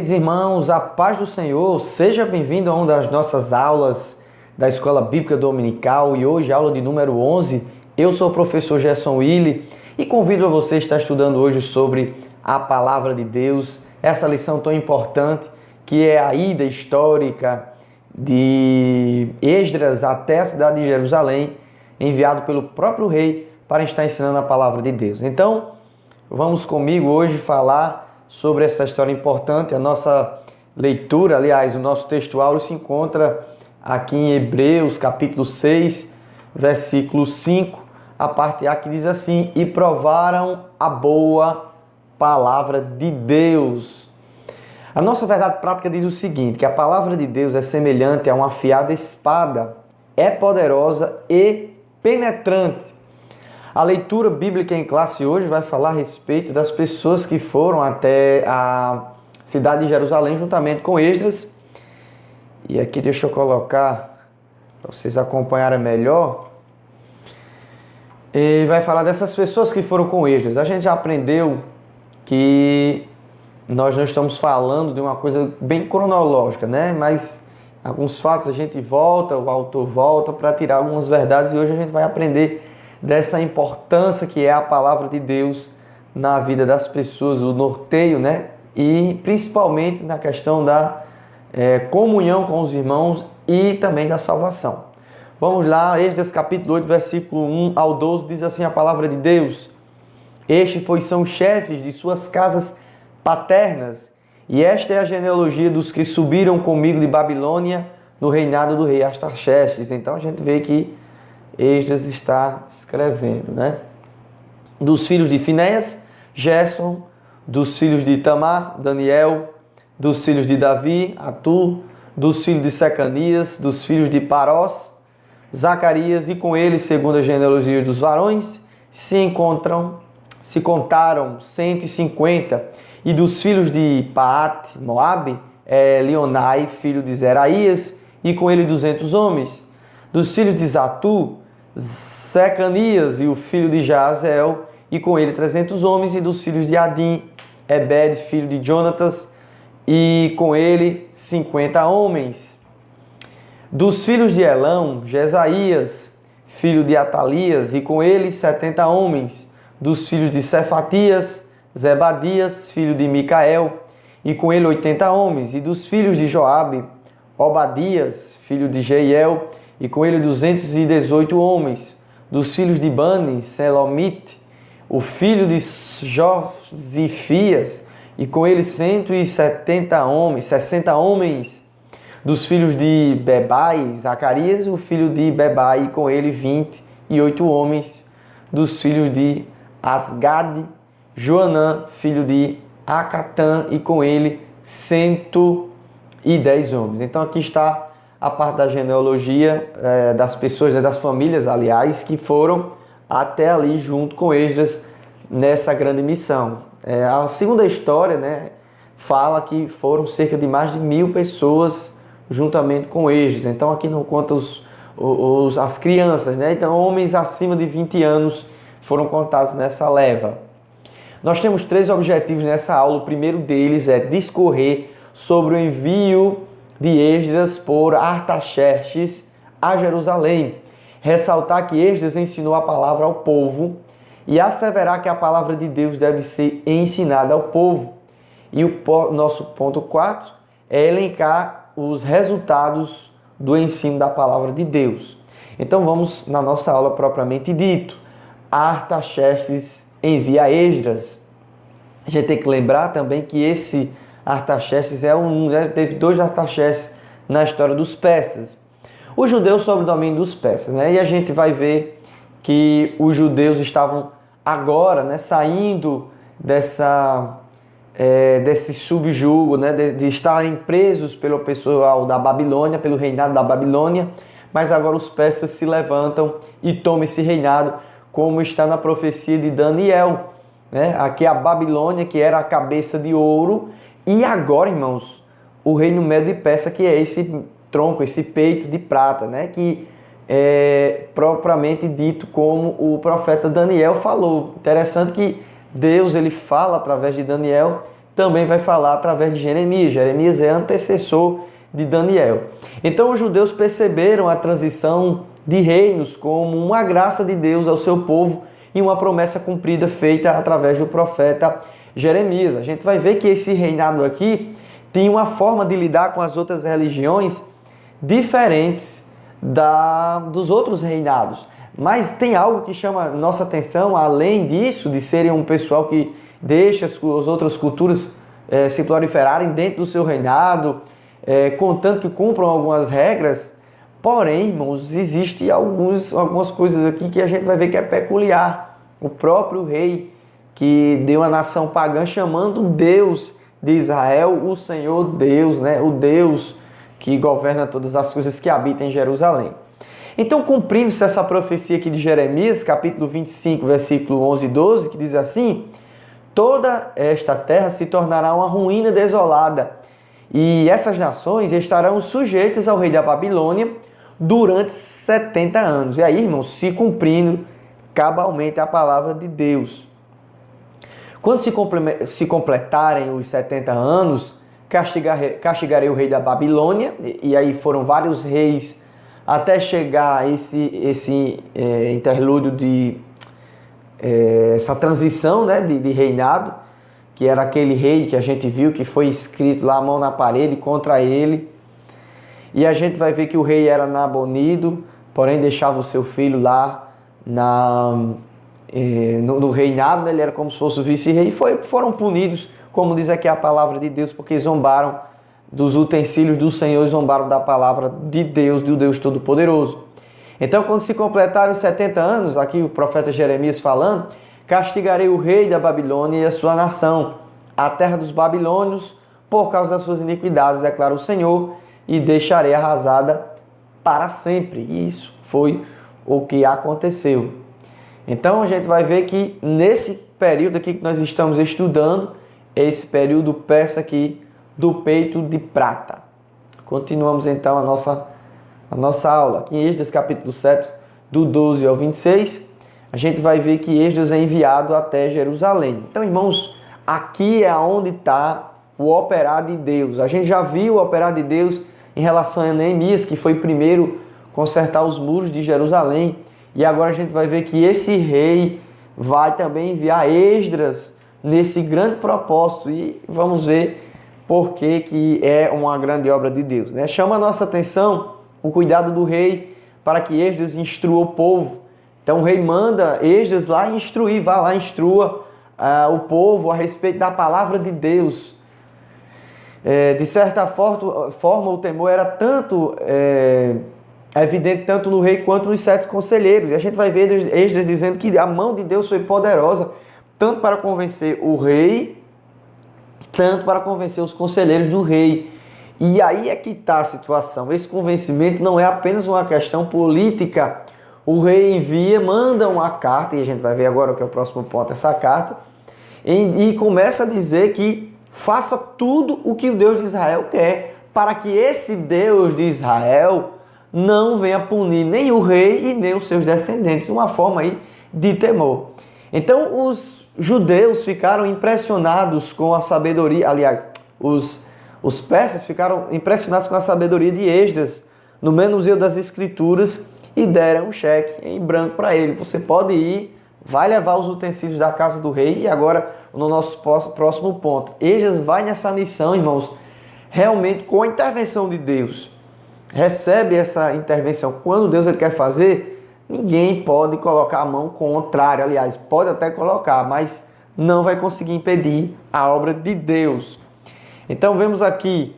Queridos irmãos, a paz do Senhor, seja bem-vindo a uma das nossas aulas da Escola Bíblica Dominical e hoje aula de número 11. Eu sou o professor Gerson Willi e convido a você a estar estudando hoje sobre a Palavra de Deus, essa lição tão importante que é a ida histórica de Esdras até a cidade de Jerusalém, enviado pelo próprio rei para estar ensinando a Palavra de Deus. Então, vamos comigo hoje falar sobre essa história importante. A nossa leitura, aliás, o nosso textual se encontra aqui em Hebreus, capítulo 6, versículo 5, a parte A que diz assim: e provaram a boa palavra de Deus. A nossa verdade prática diz o seguinte, que a palavra de Deus é semelhante a uma afiada espada, é poderosa e penetrante. A leitura bíblica em classe hoje vai falar a respeito das pessoas que foram até a cidade de Jerusalém juntamente com Esdras. E aqui deixa eu colocar para vocês acompanharem melhor. E vai falar dessas pessoas que foram com Esdras. A gente já aprendeu que nós não estamos falando de uma coisa bem cronológica, né? Mas alguns fatos a gente volta, o autor volta para tirar algumas verdades e hoje a gente vai aprender dessa importância que é a palavra de Deus na vida das pessoas, o norteio, né? E principalmente na questão da comunhão com os irmãos e também da salvação. Vamos lá, Esdras capítulo 8, versículo 1 ao 12, diz assim a palavra de Deus: estes, pois, são chefes de suas casas paternas, e esta é a genealogia dos que subiram comigo de Babilônia no reinado do rei Artaxerxes. Então a gente vê que Esdras está escrevendo, né? Dos filhos de Finéias, Gerson, dos filhos de Itamar, Daniel, dos filhos de Davi, Atu, dos filhos de Secanias, dos filhos de Parós, Zacarias, e com eles, segundo a genealogia dos varões, se contaram 150, e dos filhos de Paate, Moabe, Leonai, filho de Zeraías, e com ele 200 homens. Dos filhos de Zatu, Secanias e o filho de Jazel, e com ele 300 homens, e dos filhos de Adim, Ebed, filho de Jonatas, e com ele 50 homens. Dos filhos de Elão, Jesaías, filho de Atalias, e com ele 70 homens. Dos filhos de Cefatias, Zebadias, filho de Micael, e com ele 80 homens. E dos filhos de Joabe, Obadias, filho de Jeiel, e com ele 218 homens. Dos filhos de Bani, Selomite, o filho de Josifias, e com ele 170 homens, 60 homens. Dos filhos de Bebai, Zacarias, o filho de Bebai, e com ele 28 homens. Dos filhos de Asgade, Joanã, filho de Acatã, e com ele 110 homens. Então aqui está a parte da genealogia das pessoas, das famílias, aliás, que foram até ali junto com Esdras nessa grande missão. A segunda história, né, fala que foram cerca de mais de 1000 pessoas juntamente com Esdras. Então aqui não conta as crianças, né? Então homens acima de 20 anos foram contados nessa leva. Nós temos 3 objetivos nessa aula. O primeiro deles é discorrer sobre o envio de Esdras por Artaxerxes a Jerusalém, ressaltar que Esdras ensinou a palavra ao povo e asseverar que a palavra de Deus deve ser ensinada ao povo. E o nosso ponto 4 é elencar os resultados do ensino da palavra de Deus. Então vamos na nossa aula propriamente dito. Artaxerxes envia Esdras. A gente tem que lembrar também que esse Artaxerxes teve 2 Artaxerxes na história dos persas. Os judeus sob o domínio dos persas, né? E a gente vai ver que os judeus estavam agora, né, saindo desse subjugo, né, de estarem presos pelo pessoal da Babilônia, pelo reinado da Babilônia, mas agora os persas se levantam e tomam esse reinado, como está na profecia de Daniel, né? Aqui a Babilônia, que era a cabeça de ouro, e agora, irmãos, o reino médio de Pérsia, que é esse tronco, esse peito de prata, né? Que é propriamente dito como o profeta Daniel falou. Interessante que Deus ele fala através de Daniel também vai falar através de Jeremias. Jeremias é antecessor de Daniel. Então os judeus perceberam a transição de reinos como uma graça de Deus ao seu povo e uma promessa cumprida feita através do profeta Jeremias. A gente vai ver que esse reinado aqui tinha uma forma de lidar com as outras religiões diferentes dos outros reinados. Mas tem algo que chama nossa atenção, além disso, de serem um pessoal que deixa as outras culturas se proliferarem dentro do seu reinado, contanto que cumpram algumas regras. Porém, irmãos, existem algumas coisas aqui que a gente vai ver que é peculiar. O próprio rei que deu a nação pagã chamando Deus de Israel, o Senhor Deus, né? O Deus que governa todas as coisas, que habita em Jerusalém. Então, cumprindo-se essa profecia aqui de Jeremias, capítulo 25, versículo 11 e 12, que diz assim: toda esta terra se tornará uma ruína desolada, e essas nações estarão sujeitas ao rei da Babilônia durante 70 anos. E aí, irmãos, se cumprindo cabalmente a palavra de Deus. Quando se completarem os 70 anos, castigarei o rei da Babilônia, e aí foram vários reis até chegar a esse interlúdio essa transição, né, de reinado, que era aquele rei que a gente viu que foi escrito lá a mão na parede contra ele. E a gente vai ver que o rei era Nabonido, porém deixava o seu filho lá no reinado, né? Ele era como se fosse o vice-rei, e foram punidos, como diz aqui a palavra de Deus, porque zombaram dos utensílios do Senhor, zombaram da palavra de Deus, do Deus Todo-Poderoso. Então, quando se completaram os 70 anos, aqui o profeta Jeremias falando, castigarei o rei da Babilônia e a sua nação, a terra dos babilônios, por causa das suas iniquidades, declara o Senhor, e deixarei arrasada para sempre. E isso foi o que aconteceu. Então, a gente vai ver que nesse período aqui que nós estamos estudando, esse período persa aqui do peito de prata. Continuamos então a nossa aula. Aqui em Esdras capítulo 7, do 12 ao 26, a gente vai ver que Esdras é enviado até Jerusalém. Então, irmãos, aqui é onde está o operar de Deus. A gente já viu o operar de Deus em relação a Neemias, que foi primeiro consertar os muros de Jerusalém. E agora a gente vai ver que esse rei vai também enviar Esdras nesse grande propósito. E vamos ver por que é uma grande obra de Deus, né? Chama a nossa atenção o cuidado do rei para que Esdras instrua o povo. Então o rei manda Esdras lá instruir, vá lá, instrua o povo a respeito da palavra de Deus. De certa forma, o temor era tanto evidente tanto no rei quanto nos 7 conselheiros. E a gente vai ver Esdras dizendo que a mão de Deus foi poderosa tanto para convencer o rei, tanto para convencer os conselheiros do rei. E aí é que está a situação. Esse convencimento não é apenas uma questão política. O rei envia, manda uma carta, e a gente vai ver agora o que é o próximo ponto, essa carta, e começa a dizer que faça tudo o que o Deus de Israel quer, para que esse Deus de Israel não venha punir nem o rei e nem os seus descendentes, uma forma aí de temor. Então os judeus ficaram impressionados com a sabedoria, aliás, os persas ficaram impressionados com a sabedoria de Esdras no manuseio das escrituras e deram um cheque em branco para ele. Você pode ir, vai levar os utensílios da casa do rei. E agora, no nosso próximo ponto, Esdras vai nessa missão, irmãos, realmente com a intervenção de Deus. Recebe essa intervenção. Quando Deus ele quer fazer, ninguém pode colocar a mão contrária. Aliás, pode até colocar, mas não vai conseguir impedir a obra de Deus. Então vemos aqui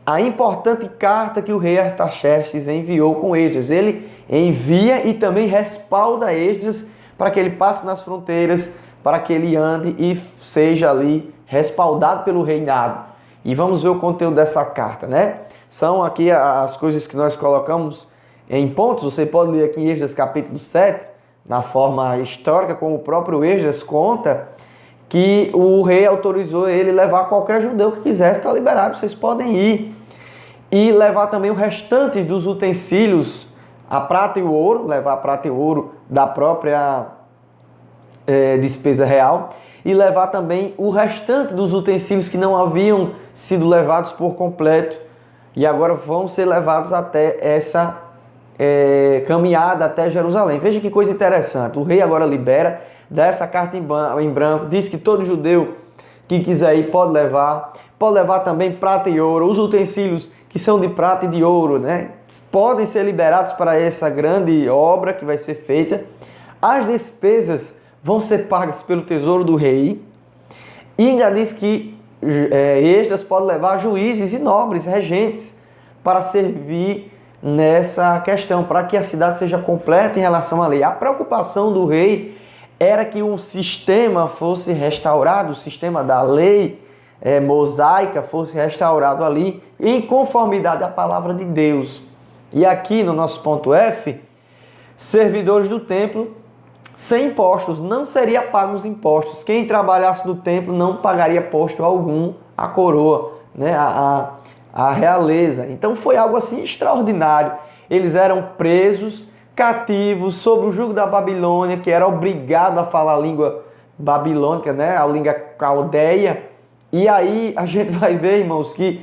a importante carta que o rei Artaxerxes enviou com Esdras. Ele envia e também respalda Esdras para que ele passe nas fronteiras, para que ele ande e seja ali respaldado pelo reinado. E vamos ver o conteúdo dessa carta, né? São aqui as coisas que nós colocamos em pontos. Você pode ler aqui em Esdras capítulo 7, na forma histórica, como o próprio Esdras conta, que o rei autorizou ele levar qualquer judeu que quisesse, está liberado, vocês podem ir. E levar também o restante dos utensílios, a prata e o ouro, levar a prata e o ouro da própria despesa real. e levar também o restante dos utensílios que não haviam sido levados por completo e agora vão ser levados até essa caminhada até Jerusalém. Veja que coisa interessante, o rei agora libera, dá essa carta em branco, diz que todo judeu que quiser ir pode levar também prata e ouro, os utensílios que são de prata e de ouro, né? Podem ser liberados para essa grande obra que vai ser feita. As despesas vão ser pagas pelo tesouro do rei. E ainda diz que Esdras pode levar juízes e nobres, regentes, para servir nessa questão, para que a cidade seja completa em relação à lei. A preocupação do rei era que um sistema fosse restaurado, o sistema da lei mosaica fosse restaurado ali, em conformidade à palavra de Deus. E aqui no nosso ponto F, servidores do templo sem impostos, não seria pagos impostos. Quem trabalhasse no templo não pagaria imposto algum à coroa, né, à realeza. Então foi algo assim extraordinário. Eles eram presos, cativos, sob o jugo da Babilônia, que era obrigado a falar a língua babilônica, né, a língua caldeia. E aí a gente vai ver, irmãos, que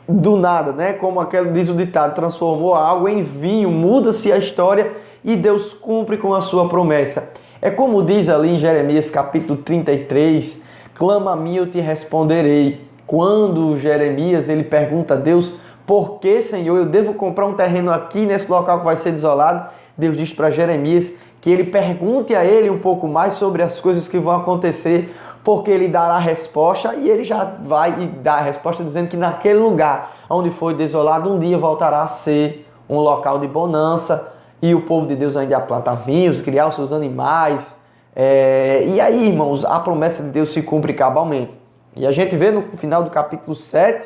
do nada, né, como aquele diz o ditado, transformou a água em vinho, muda-se a história e Deus cumpre com a sua promessa. É como diz ali em Jeremias capítulo 33, clama a mim e eu te responderei. Quando Jeremias ele pergunta a Deus, por que, Senhor, eu devo comprar um terreno aqui nesse local que vai ser desolado? Deus diz para Jeremias que ele pergunte a ele um pouco mais sobre as coisas que vão acontecer, porque ele dará a resposta e ele já vai dar a resposta dizendo que naquele lugar onde foi desolado um dia voltará a ser um local de bonança e o povo de Deus ainda ia plantar vinhos, criar os seus animais. E aí, irmãos, a promessa de Deus se cumpre cabalmente. E a gente vê no final do capítulo 7,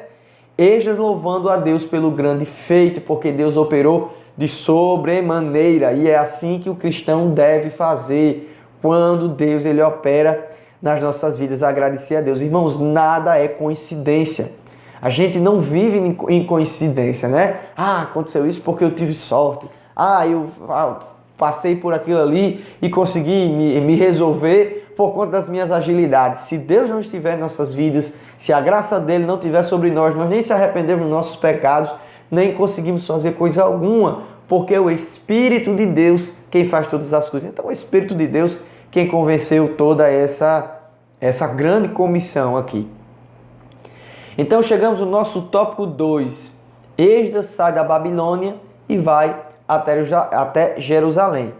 Esdras louvando a Deus pelo grande feito, porque Deus operou de sobremaneira. E é assim que o cristão deve fazer quando Deus ele opera nas nossas vidas, agradecer a Deus. Irmãos, nada é coincidência. A gente não vive em coincidência, né? Aconteceu isso porque eu tive sorte. Eu passei por aquilo ali e consegui me resolver por conta das minhas agilidades. Se Deus não estiver em nossas vidas, se a graça dele não estiver sobre nós nem se arrependemos dos nossos pecados, nem conseguimos fazer coisa alguma, porque é o Espírito de Deus quem faz todas as coisas. Então, o Espírito de Deus quem convenceu toda essa grande comissão aqui. Então chegamos no nosso tópico 2. Esdras sai da Babilônia e vai até Jerusalém.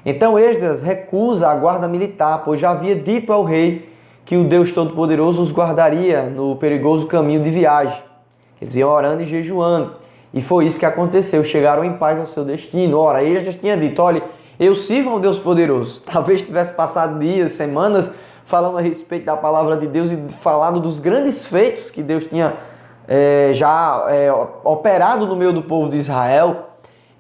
Então Esdras recusa a guarda militar, pois já havia dito ao rei que o Deus Todo-Poderoso os guardaria no perigoso caminho de viagem. Eles iam orando e jejuando. E foi isso que aconteceu. Chegaram em paz ao seu destino. Ora, Esdras tinha dito, olha, eu sirvo ao Deus poderoso. Talvez tivesse passado dias, semanas, falando a respeito da palavra de Deus e falado dos grandes feitos que Deus tinha operado no meio do povo de Israel.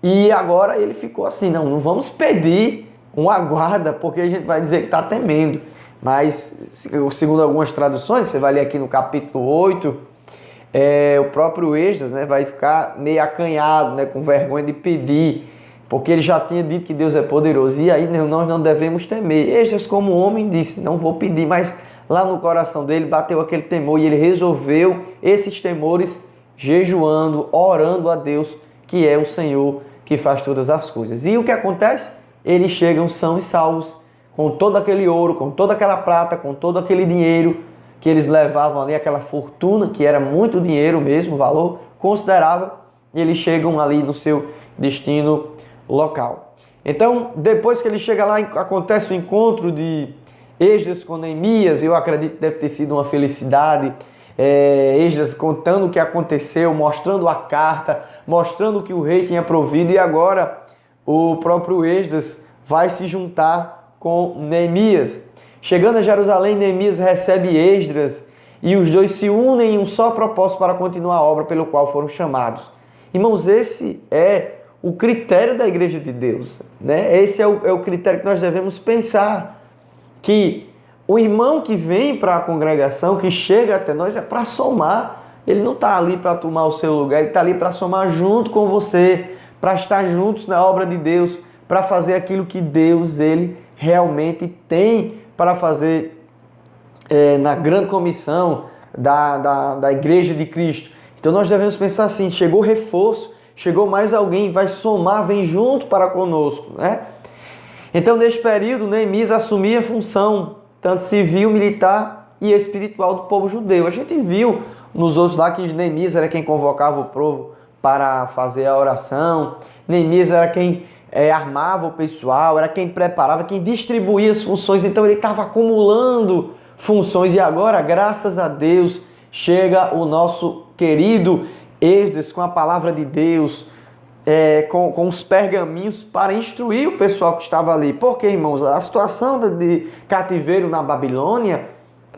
E agora ele ficou assim, não vamos pedir uma guarda, porque a gente vai dizer que está temendo. Mas, segundo algumas traduções, você vai ler aqui no capítulo 8, o próprio Esdras, né, vai ficar meio acanhado, né, com vergonha de pedir, porque ele já tinha dito que Deus é poderoso. E aí nós não devemos temer. Esdras, como homem, disse, não vou pedir, mas lá no coração dele bateu aquele temor e ele resolveu esses temores jejuando, orando a Deus, que é o Senhor que faz todas as coisas. E o que acontece? Eles chegam são e salvos, com todo aquele ouro, com toda aquela prata, com todo aquele dinheiro que eles levavam ali, aquela fortuna, que era muito dinheiro mesmo, valor considerável, e eles chegam ali no seu destino local. Então, depois que ele chega lá, acontece o encontro de Esdras com Neemias. Eu acredito que deve ter sido uma felicidade. Esdras contando o que aconteceu, mostrando a carta, mostrando o que o rei tinha provido, e agora o próprio Esdras vai se juntar com Neemias. Chegando a Jerusalém, Neemias recebe Esdras e os dois se unem em um só propósito para continuar a obra pelo qual foram chamados. Irmãos, esse é o critério da igreja de Deus, né? Esse é o critério que nós devemos pensar, que o irmão que vem para a congregação, que chega até nós, é para somar. Ele não está ali para tomar o seu lugar, ele está ali para somar junto com você, para estar juntos na obra de Deus, para fazer aquilo que Deus ele realmente tem para fazer na grande comissão da Igreja de Cristo. Então nós devemos pensar assim, chegou reforço, chegou mais alguém, vai somar, vem junto para conosco, né? Então neste período, Neemias assumia a função, tanto civil, militar e espiritual do povo judeu. A gente viu nos outros lá que Neemias era quem convocava o povo para fazer a oração, Neemias era quem armava o pessoal, era quem preparava, quem distribuía as funções, então ele estava acumulando funções. E agora, graças a Deus, chega o nosso querido Esdras com a palavra de Deus, com os pergaminhos para instruir o pessoal que estava ali. Porque, irmãos, a situação de cativeiro na Babilônia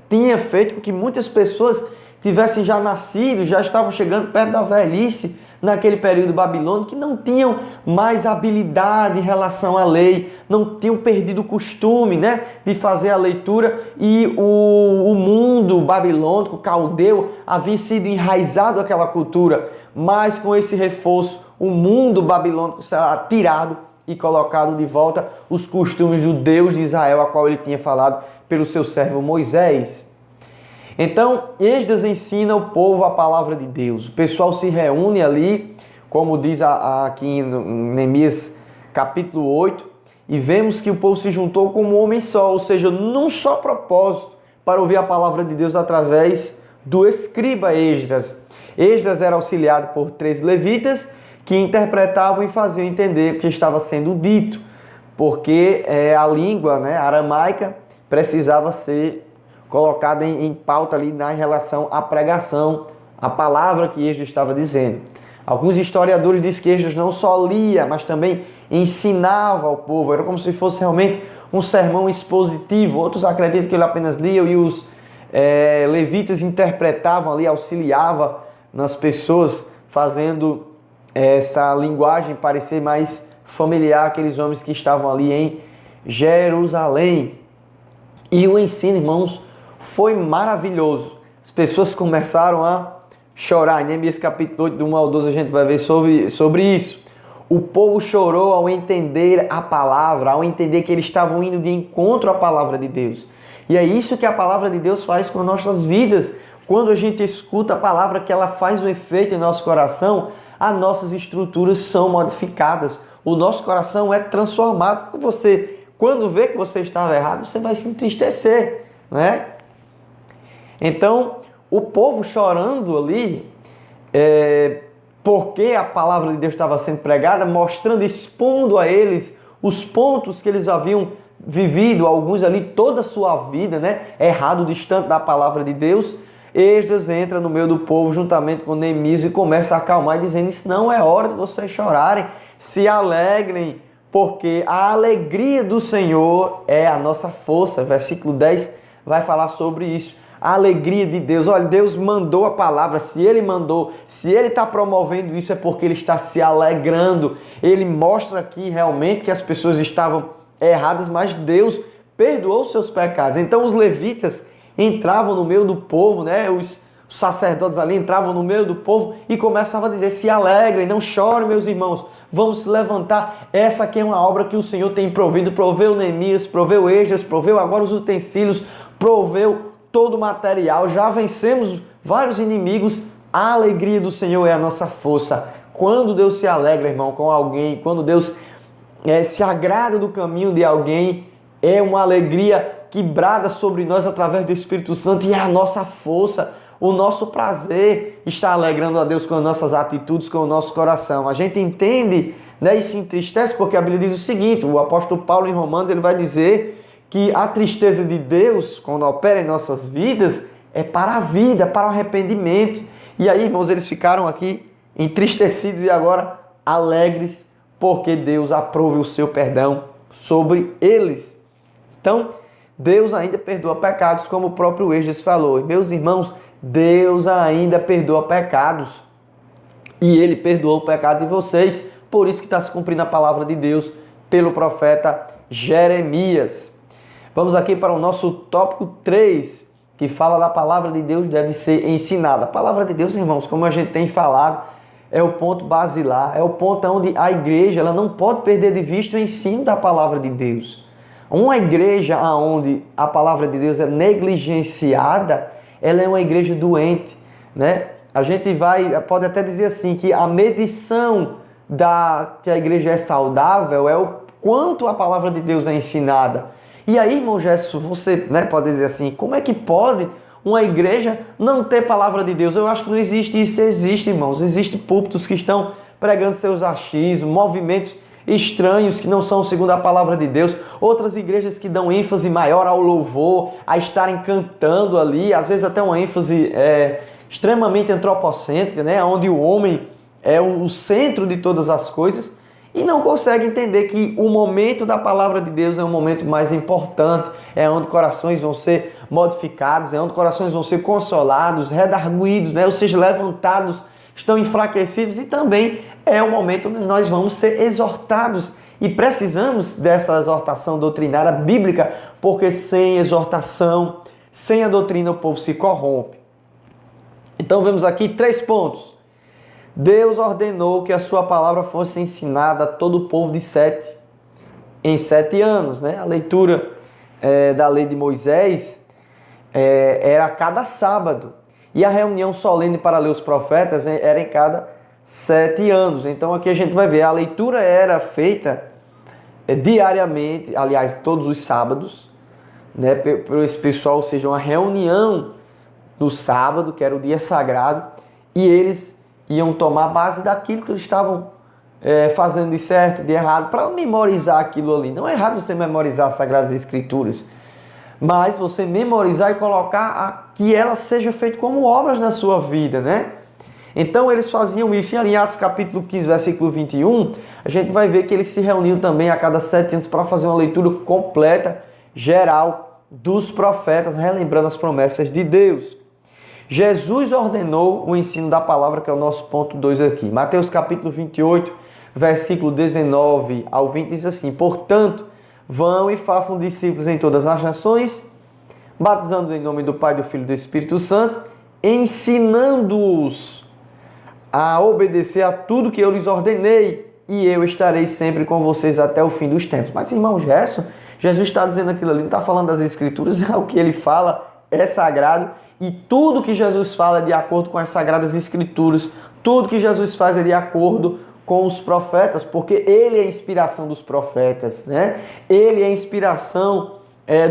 tinha feito com que muitas pessoas tivessem já nascido, já estavam chegando perto da velhice naquele período babilônico, que não tinham mais habilidade em relação à lei, não tinham perdido o costume, né, de fazer a leitura, e o mundo babilônico, caldeu, havia sido enraizado aquela cultura, mas com esse reforço, o mundo babilônico será tirado e colocado de volta os costumes do Deus de Israel, a qual ele tinha falado pelo seu servo Moisés. Então, Esdras ensina o povo a palavra de Deus. O pessoal se reúne ali, como diz aqui em Neemias capítulo 8, e vemos que o povo se juntou como um homem só, ou seja, num só propósito, para ouvir a palavra de Deus através do escriba Esdras. Esdras era auxiliado por 3 levitas que interpretavam e faziam entender o que estava sendo dito, porque a língua, né, aramaica precisava ser colocada em pauta ali na relação à pregação, a palavra que Esdras estava dizendo. Alguns historiadores dizem que Esdras não só lia, mas também ensinava ao povo, era como se fosse realmente um sermão expositivo. Outros acreditam que ele apenas lia e os levitas interpretavam ali, auxiliavam nas pessoas, fazendo essa linguagem parecer mais familiar àqueles homens que estavam ali em Jerusalém. E o ensino, irmãos, foi maravilhoso. As pessoas começaram a chorar. Em Neemias capítulo 8, do 1 ao 12, a gente vai ver sobre isso. O povo chorou ao entender a palavra, ao entender que eles estavam indo de encontro à palavra de Deus. E é isso que a palavra de Deus faz com nossas vidas. Quando a gente escuta a palavra, que ela faz um efeito em nosso coração, as nossas estruturas são modificadas. O nosso coração é transformado. Quando vê que você estava errado, você vai se entristecer, né? Então, o povo chorando ali, porque a palavra de Deus estava sendo pregada, mostrando, expondo a eles os pontos que eles haviam vivido, alguns ali toda a sua vida, né, errado, distante da palavra de Deus. Esdras entra no meio do povo juntamente com Neemias e começa a acalmar, dizendo: isso não é hora de vocês chorarem, se alegrem, porque a alegria do Senhor é a nossa força. Versículo 10 vai falar sobre isso. A alegria de Deus. Olha, Deus mandou a palavra. Se Ele mandou, se Ele está promovendo isso, é porque Ele está se alegrando. Ele mostra aqui realmente que as pessoas estavam erradas, mas Deus perdoou os seus pecados. Então os levitas entravam no meio do povo, né? Os sacerdotes ali entravam no meio do povo e começavam a dizer: se alegrem, não chorem, meus irmãos, vamos se levantar. Essa aqui é uma obra que o Senhor tem provido. Proveu Neemias, proveu Esdras, proveu agora os utensílios, proveu todo o material, já vencemos vários inimigos. A alegria do Senhor é a nossa força. Quando Deus se alegra, irmão, com alguém, quando Deus se agrada do caminho de alguém, é uma alegria que brada sobre nós através do Espírito Santo, e é a nossa força, o nosso prazer está alegrando a Deus com as nossas atitudes, com o nosso coração. A gente entende, né, e se entristece porque a Bíblia diz o seguinte: o apóstolo Paulo em Romanos, ele vai dizer que a tristeza de Deus, quando opera em nossas vidas, é para a vida, para o arrependimento. E aí, irmãos, eles ficaram aqui entristecidos e agora alegres, porque Deus aprove o seu perdão sobre eles. Então, Deus ainda perdoa pecados, como o próprio Esdras falou. E, meus irmãos, Deus ainda perdoa pecados. E Ele perdoou o pecado de vocês. Por isso que está se cumprindo a palavra de Deus pelo profeta Jeremias. Vamos aqui para o nosso tópico 3, que fala da palavra de Deus deve ser ensinada. A palavra de Deus, irmãos, como a gente tem falado, é o ponto basilar, é o ponto onde a igreja ela não pode perder de vista o ensino da palavra de Deus. Uma igreja onde a palavra de Deus é negligenciada, ela é uma igreja doente, né? A gente pode até dizer assim, que a medição que a igreja é saudável é o quanto a palavra de Deus é ensinada. E aí, irmão Gerson, você, né, pode dizer assim, como é que pode uma igreja não ter palavra de Deus? Eu acho que não existe isso. Existe, irmãos. Existem púlpitos que estão pregando seus achismos, movimentos estranhos que não são segundo a palavra de Deus. Outras igrejas que dão ênfase maior ao louvor, a estarem cantando ali, às vezes até uma ênfase extremamente antropocêntrica, né, onde o homem é o centro de todas as coisas, e não consegue entender que o momento da palavra de Deus é o momento mais importante, é onde corações vão ser modificados, é onde corações vão ser consolados, redarguidos, né? Ou seja, levantados, estão enfraquecidos, e também é o momento onde nós vamos ser exortados. E precisamos dessa exortação doutrinária bíblica, porque sem exortação, sem a doutrina, o povo se corrompe. Então vemos aqui 3 pontos. Deus ordenou que a sua palavra fosse ensinada a todo o povo em 7 anos. Né? A leitura da lei de Moisés era a cada sábado. E a reunião solene para ler os profetas era em cada 7 anos. Então aqui a gente vai ver, a leitura era feita diariamente, aliás, todos os sábados, né, por esse pessoal, ou seja, uma reunião no sábado, que era o dia sagrado, e eles iam tomar base daquilo que eles estavam fazendo de certo, de errado, para memorizar aquilo ali. Não é errado você memorizar as Sagradas Escrituras, mas você memorizar e colocar que ela seja feita como obras na sua vida, né? Então eles faziam isso. E ali em Atos capítulo 15, versículo 21, a gente vai ver que eles se reuniam também a cada 7 anos para fazer uma leitura completa, geral, dos profetas, relembrando as promessas de Deus. Jesus ordenou o ensino da palavra, que é o nosso ponto 2 aqui. Mateus capítulo 28, versículo 19 ao 20, diz assim: portanto, vão e façam discípulos em todas as nações, batizando em nome do Pai, do Filho e do Espírito Santo, ensinando-os a obedecer a tudo que eu lhes ordenei, e eu estarei sempre com vocês até o fim dos tempos. Mas, irmão Gerson, Jesus está dizendo aquilo ali, não está falando das Escrituras, o que ele fala é sagrado, e tudo que Jesus fala é de acordo com as Sagradas Escrituras, tudo que Jesus faz é de acordo com os profetas, porque ele é a inspiração dos profetas, né? Ele é a inspiração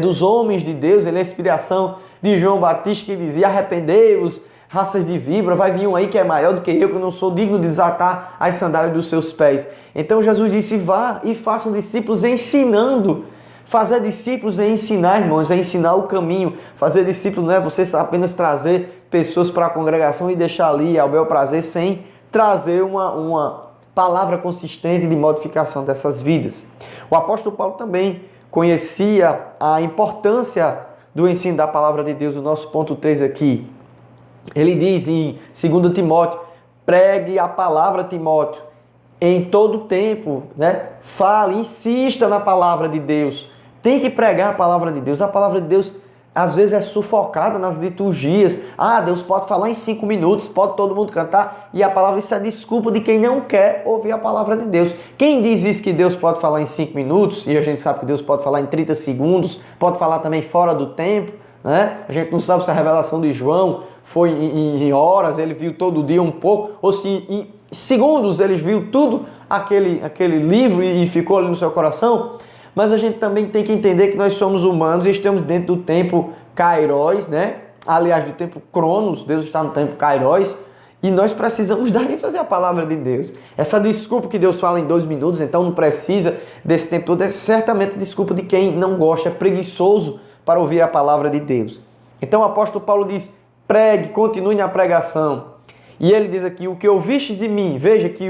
dos homens de Deus, ele é a inspiração de João Batista, que dizia: arrependei-vos, raças de víbora, vai vir um aí que é maior do que eu não sou digno de desatar as sandálias dos seus pés. Então Jesus disse: vá e façam discípulos ensinando. Fazer discípulos é ensinar, irmãos, é ensinar o caminho. Fazer discípulos não é você apenas trazer pessoas para a congregação e deixar ali ao bel prazer, sem trazer uma palavra consistente de modificação dessas vidas. O apóstolo Paulo também conhecia a importância do ensino da palavra de Deus. O nosso ponto 3 aqui, ele diz em 2 Timóteo: pregue a palavra, Timóteo, em todo tempo, né? Fale, insista na palavra de Deus. Tem que pregar a palavra de Deus. A palavra de Deus às vezes é sufocada nas liturgias. Deus pode falar em 5 minutos, pode todo mundo cantar, e a palavra, isso é desculpa de quem não quer ouvir a palavra de Deus. Quem diz isso, que Deus pode falar em 5 minutos, e a gente sabe que Deus pode falar em 30 segundos, pode falar também fora do tempo, né? A gente não sabe se a revelação de João foi em horas, ele viu todo dia um pouco, ou se em segundos ele viu tudo aquele livro e ficou ali no seu coração. Mas a gente também tem que entender que nós somos humanos e estamos dentro do tempo Kairos, né? Aliás, do tempo Cronos. Deus está no tempo Kairos, e nós precisamos dar e fazer a palavra de Deus. Essa desculpa que Deus fala em 2 minutos, então não precisa desse tempo todo, é certamente desculpa de quem não gosta, é preguiçoso para ouvir a palavra de Deus. Então o apóstolo Paulo diz: pregue, continue na pregação. E ele diz aqui: o que ouviste de mim, veja que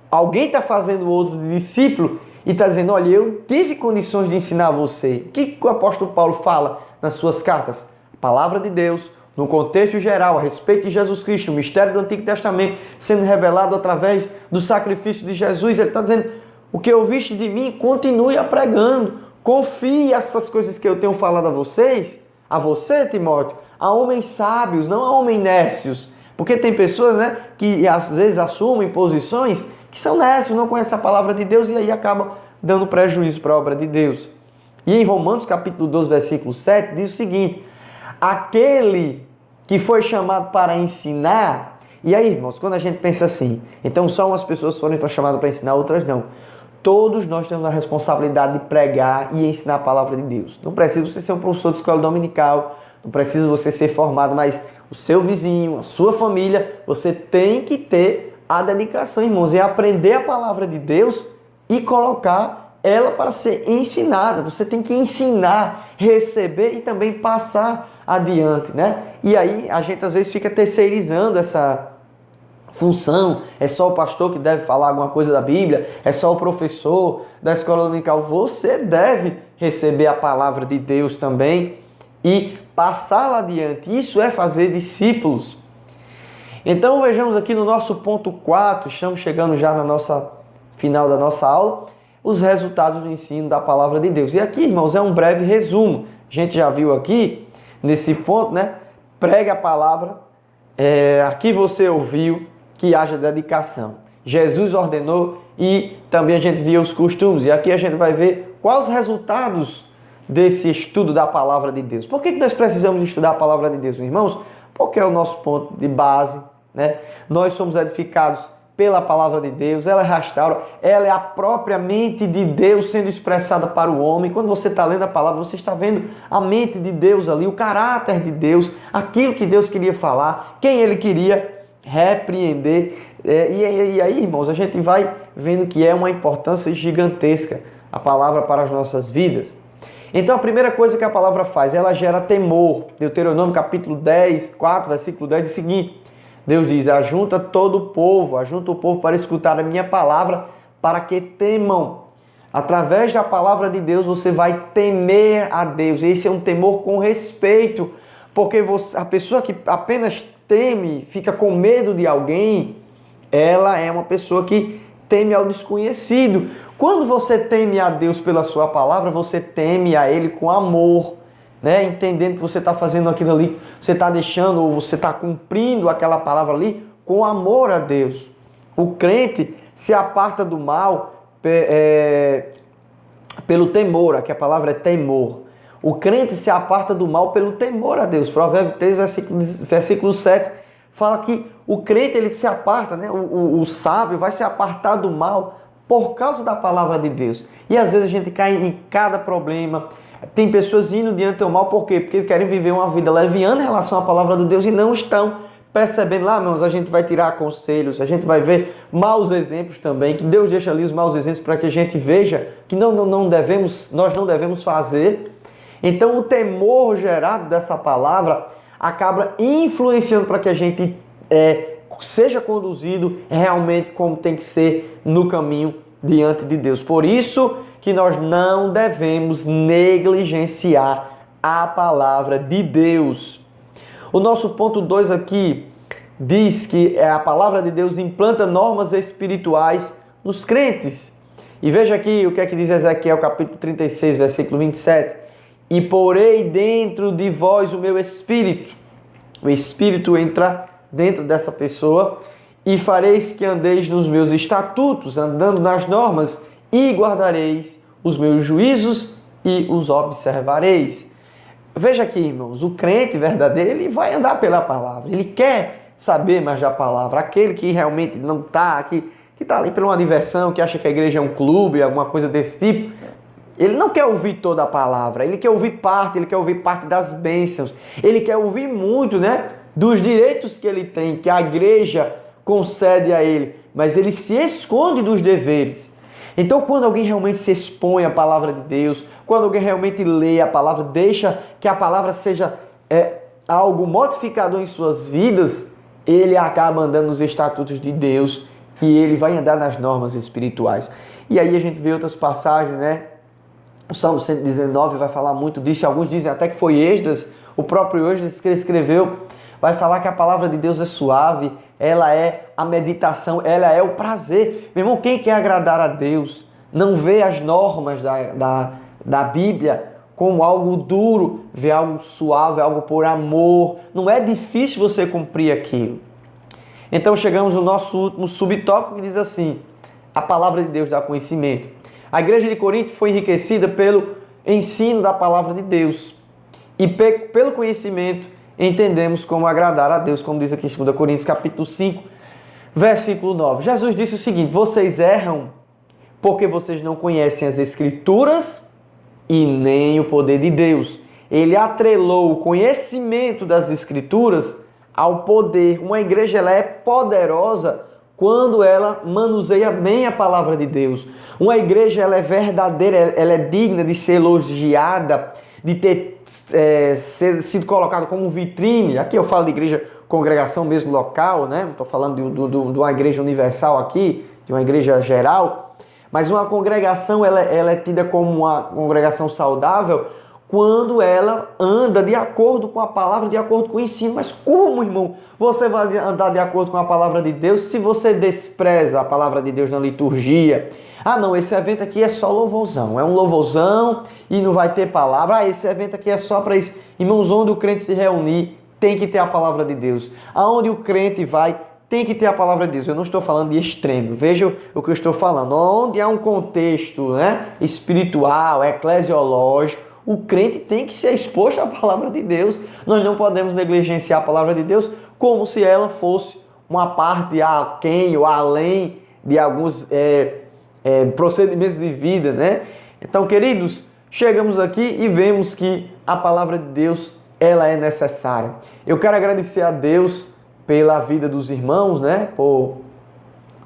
alguém está fazendo outro de discípulo, e está dizendo: olha, eu tive condições de ensinar você. O que o apóstolo Paulo fala nas suas cartas? A palavra de Deus, no contexto geral, a respeito de Jesus Cristo, o mistério do Antigo Testamento sendo revelado através do sacrifício de Jesus. Ele está dizendo: o que ouviste de mim, continue a pregando. Confie essas coisas que eu tenho falado a vocês, a você, Timóteo, a homens sábios, não a homens nécios. Porque tem pessoas, né, que às vezes assumem posições que são nécios, não conhecem a palavra de Deus, e aí acaba dando prejuízo para a obra de Deus. E em Romanos capítulo 12, versículo 7, diz o seguinte: aquele que foi chamado para ensinar. E aí, irmãos, quando a gente pensa assim, então só umas pessoas foram chamadas para ensinar, outras não. Todos nós temos a responsabilidade de pregar e ensinar a palavra de Deus. Não precisa você ser um professor de escola dominical, não precisa você ser formado, mas o seu vizinho, a sua família, você tem que ter a dedicação, irmãos, e aprender a palavra de Deus e colocar ela para ser ensinada. Você tem que ensinar, receber e também passar adiante, né? E aí a gente às vezes fica terceirizando essa função, é só o pastor que deve falar alguma coisa da Bíblia, é só o professor da escola dominical. Você deve receber a palavra de Deus também e passá-la adiante. Isso é fazer discípulos. Então vejamos aqui no nosso ponto 4, estamos chegando já na nossa final da nossa aula, os resultados do ensino da palavra de Deus. E aqui, irmãos, é um breve resumo. A gente já viu aqui, nesse ponto, né? Pregue a palavra, aqui você ouviu, que haja dedicação. Jesus ordenou e também a gente viu os costumes. E aqui a gente vai ver quais os resultados desse estudo da palavra de Deus. Por que nós precisamos estudar a palavra de Deus, irmãos? Porque é o nosso ponto de base, né? Nós somos edificados pela palavra de Deus, ela restaura, ela é a própria mente de Deus sendo expressada para o homem. Quando você está lendo a palavra, você está vendo a mente de Deus ali, o caráter de Deus, aquilo que Deus queria falar, quem Ele queria repreender. E aí, irmãos, a gente vai vendo que é uma importância gigantesca a palavra para as nossas vidas. Então, a primeira coisa que a palavra faz, ela gera temor. Deuteronômio capítulo 10, 4, versículo 10, diz o seguinte: Deus diz: ajunta o povo para escutar a minha palavra, para que temam. Através da palavra de Deus, você vai temer a Deus. Esse é um temor com respeito, porque a pessoa que apenas teme, fica com medo de alguém, ela é uma pessoa que teme ao desconhecido. Quando você teme a Deus pela sua palavra, você teme a Ele com amor, né? Entendendo que você está fazendo aquilo ali, você está deixando ou você está cumprindo aquela palavra ali com amor a Deus. O crente se aparta do mal pelo temor, aqui a palavra é temor. O crente se aparta do mal pelo temor a Deus. Provérbios 3, versículo 7, fala que o crente ele se aparta, né? O sábio vai se apartar do mal por causa da palavra de Deus. E às vezes a gente cai em cada problema. Tem pessoas indo diante do mal, por quê? Porque querem viver uma vida leviana em relação à palavra de Deus e não estão percebendo. Lá, irmãos, a gente vai tirar conselhos, a gente vai ver maus exemplos também, que Deus deixa ali os maus exemplos para que a gente veja que nós não devemos fazer. Então, o temor gerado dessa palavra acaba influenciando para que a gente seja conduzido realmente como tem que ser no caminho diante de Deus. Por isso que nós não devemos negligenciar a palavra de Deus. O nosso ponto 2 aqui diz que a palavra de Deus implanta normas espirituais nos crentes. E veja aqui o que é que diz Ezequiel capítulo 36, versículo 27. E porei dentro de vós o meu espírito. O espírito entra dentro dessa pessoa e fareis que andeis nos meus estatutos, andando nas normas, e guardareis os meus juízos e os observareis. Veja aqui, irmãos, o crente verdadeiro, ele vai andar pela palavra, ele quer saber mais da palavra. Aquele que realmente não está aqui, que está ali por uma diversão, que acha que a igreja é um clube, alguma coisa desse tipo, ele não quer ouvir toda a palavra, ele quer ouvir parte das bênçãos, ele quer ouvir muito, né, dos direitos que ele tem, que a igreja concede a ele, mas ele se esconde dos deveres. Então, quando alguém realmente se expõe à palavra de Deus, quando alguém realmente lê a palavra, deixa que a palavra seja algo modificador em suas vidas, ele acaba andando nos estatutos de Deus e ele vai andar nas normas espirituais. E aí a gente vê outras passagens, né? O Salmo 119 vai falar muito disso, alguns dizem até que foi Esdras, o próprio Esdras que escreveu, vai falar que a palavra de Deus é suave, ela é a meditação, ela é o prazer. Meu irmão, quem quer agradar a Deus não vê as normas da Bíblia como algo duro, vê algo suave, algo por amor. Não é difícil você cumprir aquilo. Então chegamos no nosso último subtópico que diz assim: a palavra de Deus dá conhecimento. A igreja de Corinto foi enriquecida pelo ensino da palavra de Deus. E pelo conhecimento entendemos como agradar a Deus, como diz aqui em 2 Coríntios capítulo 5, versículo 9. Jesus disse o seguinte: vocês erram porque vocês não conhecem as Escrituras e nem o poder de Deus. Ele atrelou o conhecimento das Escrituras ao poder. Uma igreja ela é poderosa quando ela manuseia bem a palavra de Deus. Uma igreja ela é verdadeira, ela é digna de ser elogiada, de ter sido colocada como vitrine. Aqui eu falo de igreja, congregação mesmo local, né? Não estou falando de uma igreja universal aqui, de uma igreja geral. Mas uma congregação ela é tida como uma congregação saudável quando ela anda de acordo com a palavra, de acordo com o ensino. Mas como, irmão, você vai andar de acordo com a palavra de Deus se você despreza a palavra de Deus na liturgia? Ah, não, esse evento aqui é só louvorzão, é um louvorzão e não vai ter palavra. Ah, esse evento aqui é só para isso. Irmãos, onde o crente se reunir, tem que ter a palavra de Deus. Aonde o crente vai, tem que ter a palavra de Deus. Eu não estou falando de extremo. Veja o que eu estou falando. Onde há um contexto, né, espiritual, eclesiológico, o crente tem que ser exposto à palavra de Deus. Nós não podemos negligenciar a palavra de Deus como se ela fosse uma parte aquém ou além de alguns procedimentos de vida, né? Então, queridos, chegamos aqui e vemos que a palavra de Deus ela é necessária. Eu quero agradecer a Deus pela vida dos irmãos, né? Por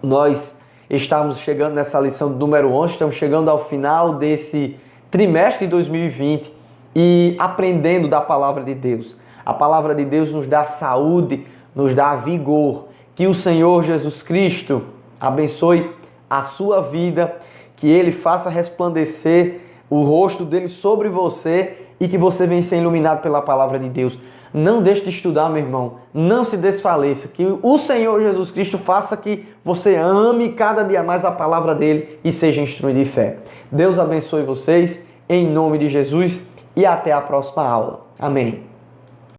nós estarmos chegando nessa lição do número 11, estamos chegando ao final desse trimestre de 2020 e aprendendo da palavra de Deus. A palavra de Deus nos dá saúde, nos dá vigor. Que o Senhor Jesus Cristo abençoe a sua vida, que Ele faça resplandecer o rosto dele sobre você e que você venha ser iluminado pela palavra de Deus. Não deixe de estudar, meu irmão. Não se desfaleça. Que o Senhor Jesus Cristo faça que você ame cada dia mais a palavra dele e seja instruído de fé. Deus abençoe vocês, em nome de Jesus, e até a próxima aula. Amém.